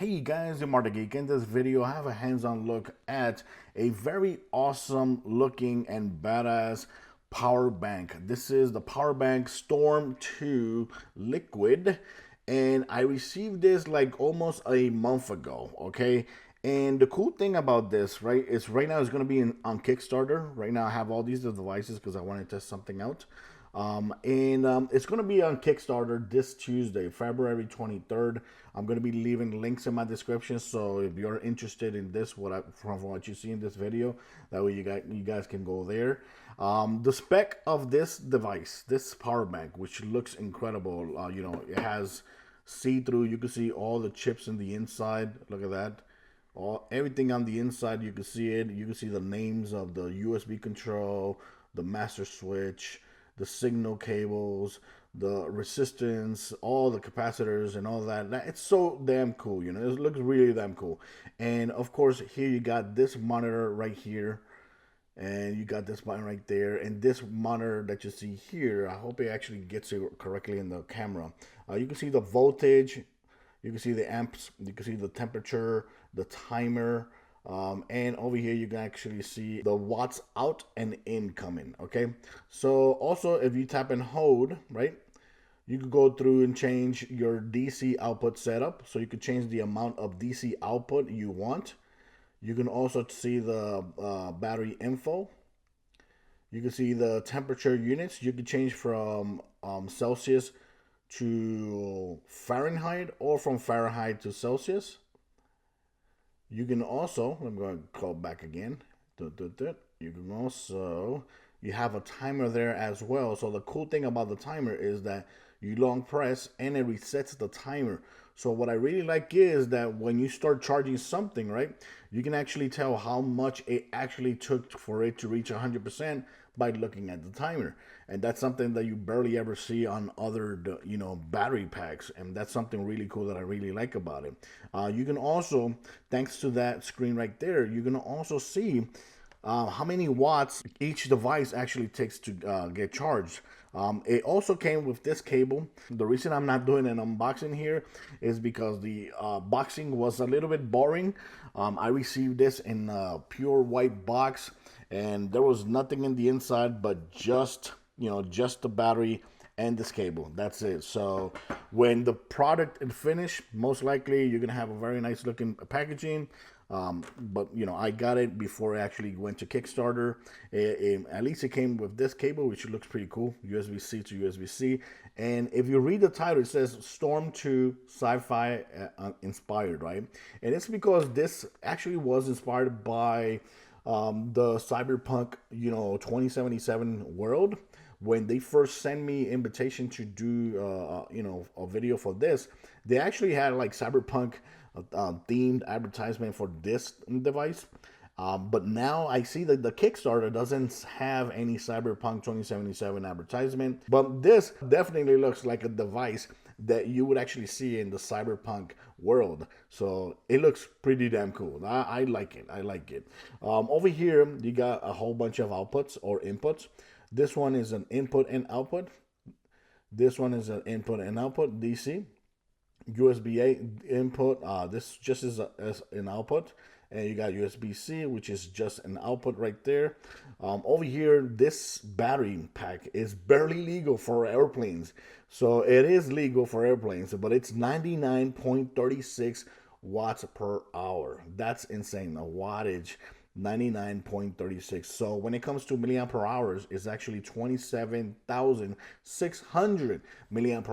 Hey guys, I'm Marta Geek. In this video, I have a hands-on look at a very awesome looking and badass power bank. This is the Power Bank Storm 2 Liquid, and I received this like almost a month ago, okay? And the cool thing about this, right, is right now it's going to be on Kickstarter. Right now I have all these devices because I want to test something out. It's going to be on Kickstarter this Tuesday, February 23rd. I'm going to be leaving links in my description, so if you're interested in this, from what you see in this video, that way you guys can go there. The spec of this device, this power bank, which looks incredible, it has see-through. You can see all the chips in the inside. Look at that. Everything on the inside, you can see it. You can see the names of the USB control, the master switch, the signal cables, the resistance, all the capacitors and all that. It's so damn cool, it looks really damn cool. And of course, here you got this monitor right here, and you got this button right there, and this monitor that you see here, I hope it actually gets it correctly in the camera. You can see the voltage, you can see the amps, you can see the temperature, the timer, and over here you can actually see the watts out and in coming. Okay, so also if you tap and hold, right, you can go through and change your DC output setup, so you can change the amount of DC output you want. You can also see the battery info. You can see the temperature units. You can change from Celsius to Fahrenheit, or from Fahrenheit to Celsius. You can also, I'm going to call back again. You can also, you have a timer there as well. So the cool thing about the timer is that you long press and it resets the timer. So what I really like is that when you start charging something, right, you can actually tell how much it actually took for it to reach 100% by looking at the timer. And that's something that you barely ever see on other, battery packs. And that's something really cool that I really like about it. You can also, thanks to that screen right there, you can also see how many watts each device actually takes to get charged. It also came with this cable. The reason I'm not doing an unboxing here is because the boxing was a little bit boring. I received this in a pure white box, and there was nothing in the inside but just the battery and this cable. That's it. So when the product is finished, most likely you're gonna have a very nice looking packaging. But I got it before it actually went to Kickstarter. At least it came with this cable, which looks pretty cool, USB-C to USB-C. And if you read the title, it says Storm 2 Sci-Fi Inspired, right? And it's because this actually was inspired by the Cyberpunk 2077 world. When they first sent me invitation to do a video for this, they actually had like Cyberpunk themed advertisement for this device. But now I see that the Kickstarter doesn't have any Cyberpunk 2077 advertisement. But this definitely looks like a device that you would actually see in the Cyberpunk world. So it looks pretty damn cool. I like it. I like it. Over here, you got a whole bunch of outputs or inputs. This one is an input and output. This one is an input and output, DC. USB-A input, this just is as an output. And you got USB-C, which is just an output right there. Over here, this battery pack is barely legal for airplanes. So it is legal for airplanes, but it's 99.36 watts per hour. That's insane. A wattage, 99.36. So when it comes to milliamp hours, it's actually 27,600 milliamp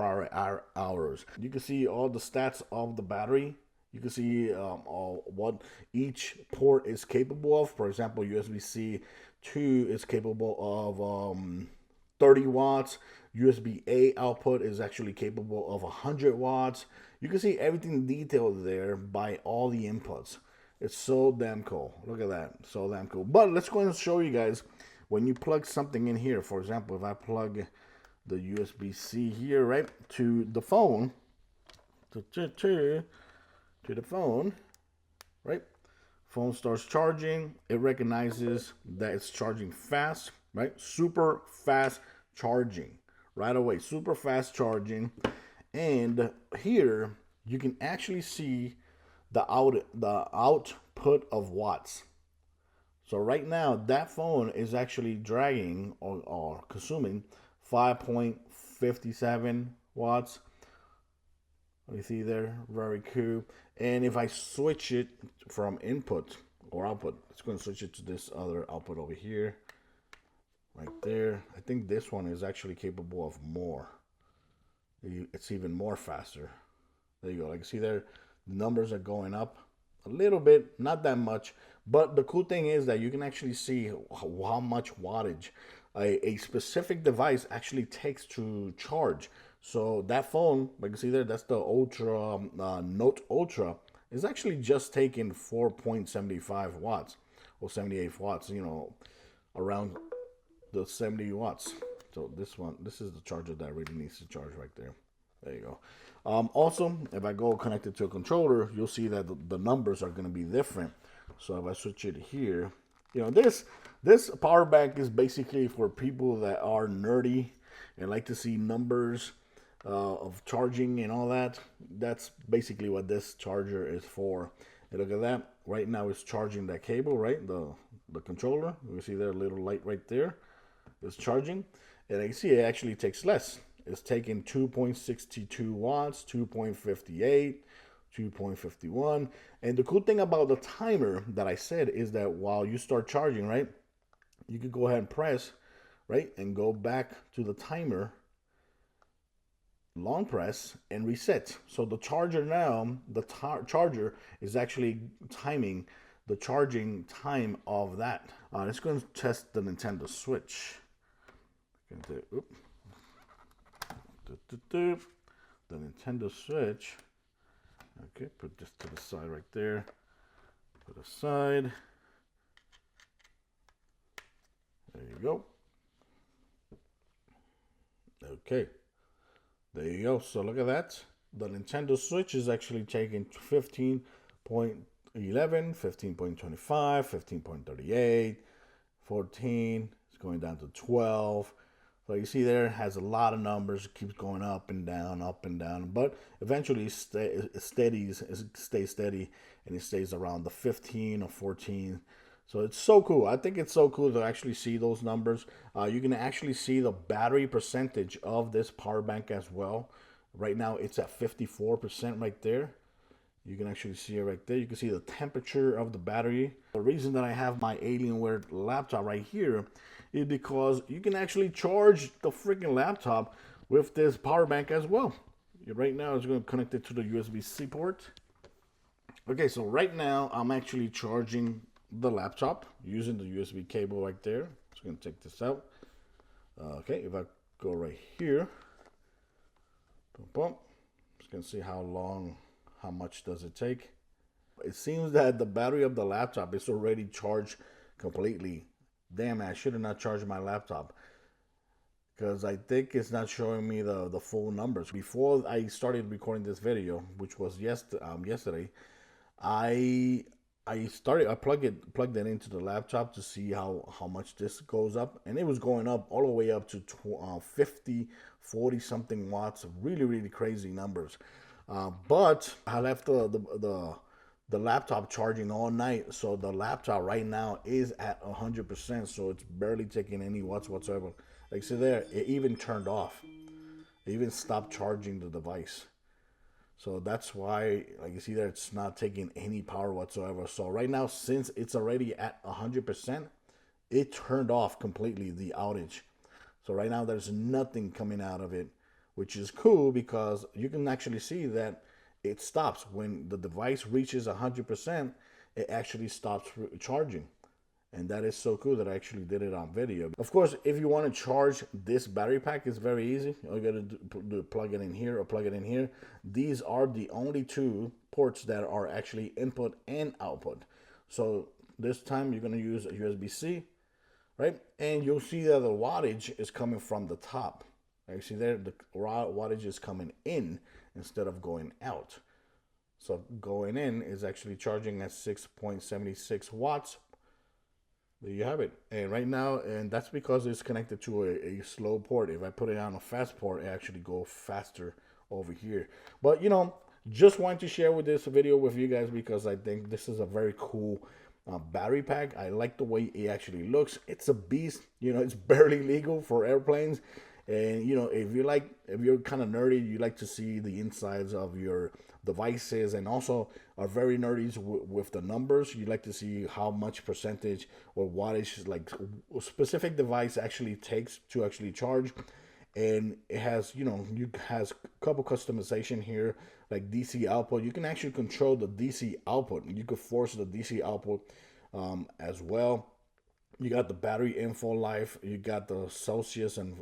hours. You can see all the stats of the battery. You can see what each port is capable of. For example, USB-C 2 is capable of 30 watts. USB-A output is actually capable of 100 watts. You can see everything detailed there by all the inputs. It's so damn cool. Look at that. So damn cool. But let's go and show you guys when you plug something in here. For example, if I plug the USB-C here, right, to the phone, to the phone, right? Phone starts charging. It recognizes that it's charging fast, right? Super fast charging right away. Super fast charging. And here you can actually see the output of watts. So right now, that phone is actually dragging or consuming 5.57 watts. You see there, very cool. And if I switch it from input or output, it's going to switch it to this other output over here, right there. I think this one is actually capable of more. It's even more faster. There you go. Like, see there, the numbers are going up a little bit, not that much. But the cool thing is that you can actually see how much wattage a specific device actually takes to charge. So that phone, like you see there, that's the Ultra Note Ultra, is actually just taking 4.75 watts or 78 watts, you know, around the 70 watts. So this is the charger that really needs to charge right there. There you go. Also, if I go connected to a controller, you'll see that the numbers are going to be different. So if I switch it here, you know, this power bank is basically for people that are nerdy and like to see numbers of charging and all that. That's basically what this charger is for. And look at that. Right now it's charging that cable, right? The controller. You see there, a little light right there. It's charging. And you see it actually takes less. It's taking 2.62 watts, 2.58, 2.51. And the cool thing about the timer that I said is that while you start charging, right, you can go ahead and press, right, and go back to the timer, long press, and reset. So the charger now, the charger is actually timing the charging time of that. Let's go and test the Nintendo Switch. The Nintendo Switch. Okay, put this to the side right there. Put aside. There you go. Okay. There you go. So look at that. The Nintendo Switch is actually taking 15.11, 15.25, 15.38, 14. It's going down to 12. So you see there, it has a lot of numbers. It keeps going up and down, but eventually it stays steady, and it stays around the 15 or 14. So it's so cool. I think it's so cool to actually see those numbers. You can actually see the battery percentage of this power bank as well. Right now it's at 54% right there. You can actually see it right there. You can see the temperature of the battery. The reason that I have my Alienware laptop right here is because you can actually charge the freaking laptop with this power bank as well. Right now it's going to connect it to the USB-C port. Okay, so right now I'm actually charging the laptop using the USB cable right there. So I'm going to take this out. Okay, if I go right here, boom, boom, just going to see how much does it take. It seems that the battery of the laptop is already charged completely. Damn, I should have not charged my laptop, because I think it's not showing me the full numbers. Before I started recording this video, which was yesterday, I plugged it into the laptop to see how much this goes up, and it was going up all the way up to 50, 40 something watts. Really crazy numbers. But I left the laptop charging all night, so the laptop right now is at 100%, so it's barely taking any watts whatsoever. Like, see there, it even turned off. It even stopped charging the device. So that's why, like you see there, it's not taking any power whatsoever. So right now, since it's already at 100%, it turned off completely the outage. So right now there's nothing coming out of it, which is cool because you can actually see that it stops when the device reaches 100%. It actually stops charging. And that is so cool that I actually did it on video. Of course, if you want to charge this battery pack, it's very easy. All you gotta do plug it in here or plug it in here. These are the only two ports that are actually input and output. So this time you're gonna use a USB-C, right? And you'll see that the wattage is coming from the top. You see there, the wattage is coming in instead of going out. So going in is actually charging at 6.76 watts. There you have it. And right now, and that's because it's connected to a slow port. If I put it on a fast port, it actually goes faster over here. But you know, Just wanted to share with this video with you guys because I think this is a very cool battery pack. I like the way it actually looks. It's a beast. You know, it's barely legal for airplanes. And you know, if you're kind of nerdy, you like to see the insides of your devices, and also are very nerdy with the numbers. You like to see how much percentage or wattage like a specific device actually takes to actually charge. And it has, you know, you has a couple customization here, like DC output. You can actually control the DC output. You could force the DC output as well. You got the battery info life. You got the Celsius and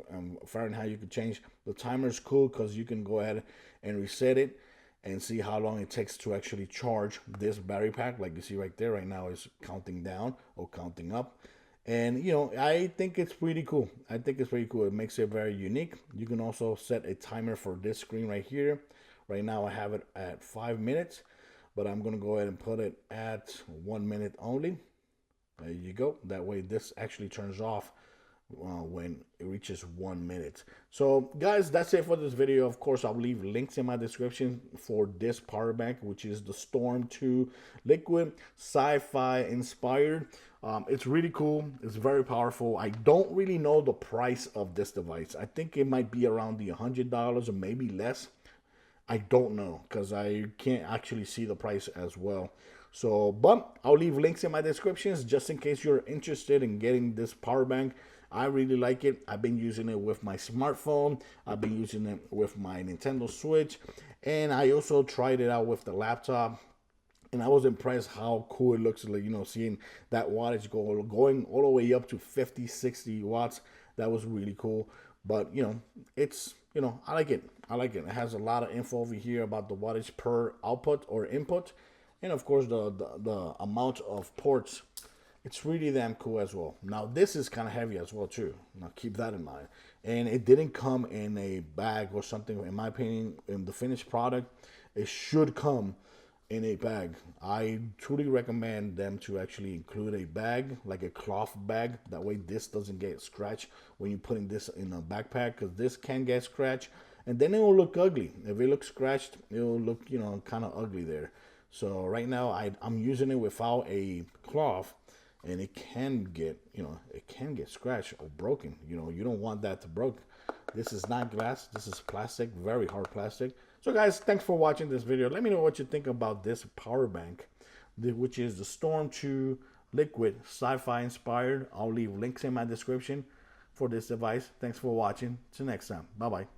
Fahrenheit. You can change. The timer is cool because you can go ahead and reset it and see how long it takes to actually charge this battery pack. Like you see right there, right now is counting down or counting up. And you know, I think it's pretty cool. I think it's pretty cool. It makes it very unique. You can also set a timer for this screen right here. Right now I have it at 5 minutes, but I'm gonna go ahead and put it at 1 minute only. There you go. That way this actually turns off when it reaches 1 minute. So guys, that's it for this video. Of course, I'll leave links in my description for this power bank, which is the Storm 2 Liquid Sci-Fi Inspired. It's really cool. It's very powerful. I don't really know the price of this device. I think it might be around the $100 or maybe less. I don't know because I can't actually see the price as well. So, but I'll leave links in my descriptions just in case you're interested in getting this power bank. I really like it. I've been using it with my smartphone. I've been using it with my Nintendo Switch. And I also tried it out with the laptop. And I was impressed how cool it looks, like, you know, seeing that wattage going all the way up to 50, 60 watts. That was really cool. But, you know, it's, you know, I like it. I like it. It has a lot of info over here about the wattage per output or input. And, of course, the amount of ports. It's really damn cool as well. Now, this is kind of heavy as well, too. Now, keep that in mind. And it didn't come in a bag or something. In my opinion, in the finished product, it should come in a bag. I truly recommend them to actually include a bag, like a cloth bag. That way this doesn't get scratched when you're putting this in a backpack, because this can get scratched and then it will look ugly. If it looks scratched, it will look, you know, kind of ugly there. So right now I'm using it without a cloth, and it can get, you know, it can get scratched or broken. You know, you don't want that to broke. This is not glass. This is plastic, very hard plastic. So guys, thanks for watching this video. Let me know what you think about this power bank, which is the Storm 2 Liquid Sci-Fi Inspired. I'll leave links in my description for this device. Thanks for watching. Till next time. Bye-bye.